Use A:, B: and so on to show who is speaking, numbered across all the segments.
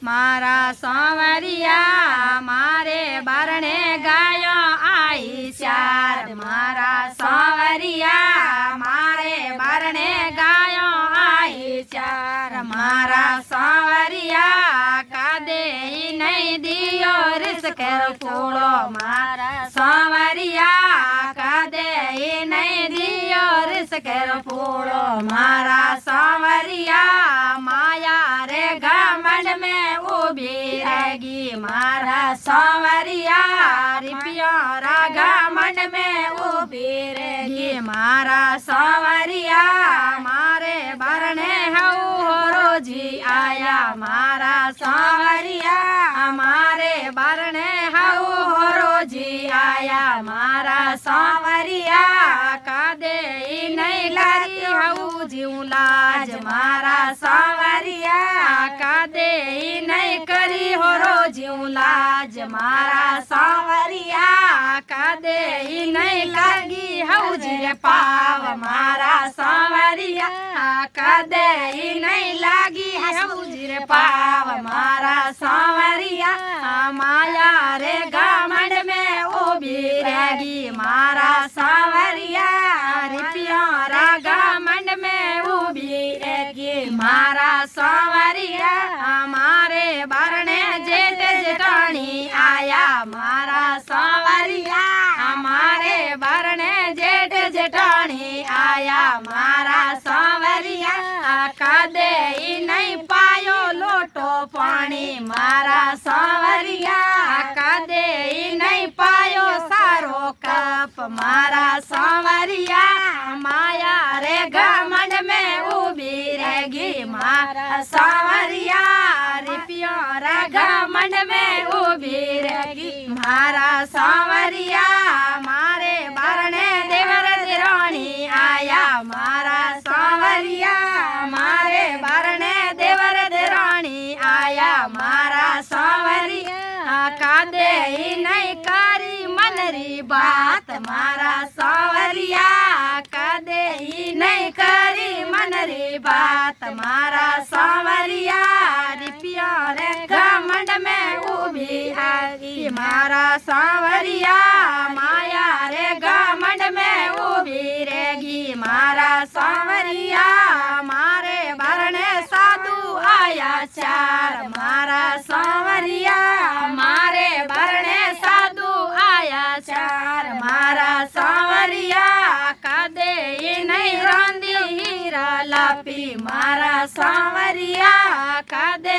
A: मारा सांवरिया मारे बारणे गायो आई चार। मारा सांवरिया मारे बारणे गायो आई चार। मारा सांवरिया कादे नहीं दियो रिसकर फूलो। मारा सांवरिया कादे नहीं दियो रिसकर फूलो। मारा सांवरिया माया रे घमंड में उभी रहेगी। मारा सांवरिया रिपिया घमंड में उभी रहेगी। मारा सांवरिया मारे बारणे हऊ रोजी आया। मारा सांवरिया मारे बारणे हऊ रोजी आया। मारा सांवरिया कादे नहीं लारी हऊ जीव लाज। मारा सांवरिया कादे नहीं करी हो रोजीव लाज। मारा सांवरिया कादे नहीं लागी हऊ जी पाव। मारा सांवरिया कादे नहीं लागी हऊ जी पाव। मारा सांवरिया माया रे घमंड में उभी रहेगी। मारा सांवरिया रिपिया घमंड में उभी रहेगी। मारा सांवरिया हमारे बारणे जेठ जेठानी आया। मारा सांवरिया हमारे बारणे जेठ जेठानी आया। मारा सांवरिया कादे नहीं पायो लोटो पानी। मारा सांवरिया कादे नहीं पायो सारो कप। मारा सांवरिया माया रे घमंड में उभी रहेगी। मारा सांवरिया रिपिया घमंड में उभी रहेगी। मारा सांवरिया मारे बारणे देवर देराणी आया। मारा सांवरिया मारे बारणे देवर देराणी आया। मारा सांवरिया कादे नहीं करी मनरी बात। मारा सांवरिया कादे नहीं करी मनरी बात। मारा सांवरिया रिपिया रे घमंड में उभी आई। मारा सांवरिया माया रे घमंड में उभी रहेगी। मारा सांवरिया मारे बारणे साधु आया चार। मारा सांवरिया मारे बारणे साधु आया चार। मारा सांवरिया कादे नहीं रांदी हीरा लापी। मारा सांवरिया कादे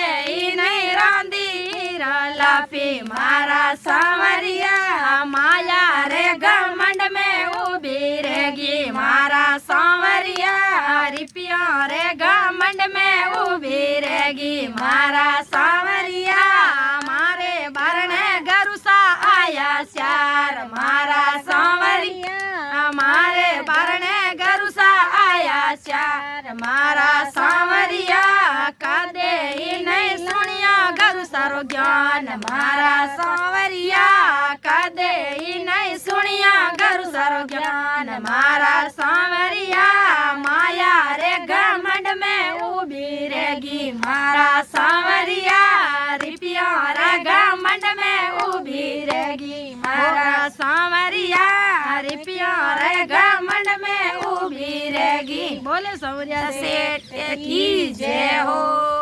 A: नहीं रांदी हीरा लापी। मारा सांवरिया माया रे घमंड में उभी रहेगी। मारा सांवरिया रिपिया रे घमंड में उभी रहेगी। मारा सांवरिया मारे बारणे गरुसा आया चार। मारा सांवरिया मारे बारणे गरुसा आया चार। मारा सांवरिया कादे नहीं सुनिया गरु सारो ज्ञान। मारा सांवरिया कादे नहीं सुनिया गरु सारो ज्ञान। मारा सांवरिया माया रे घमंड में उभी रहेगी। मारा सांवरिया रिपिया रे घमंड में उभी रहेगी। मारा सांवरिया रिपिया रे घमंड में उभी रहेगी। बोले सांवरिया सेठ की जय हो।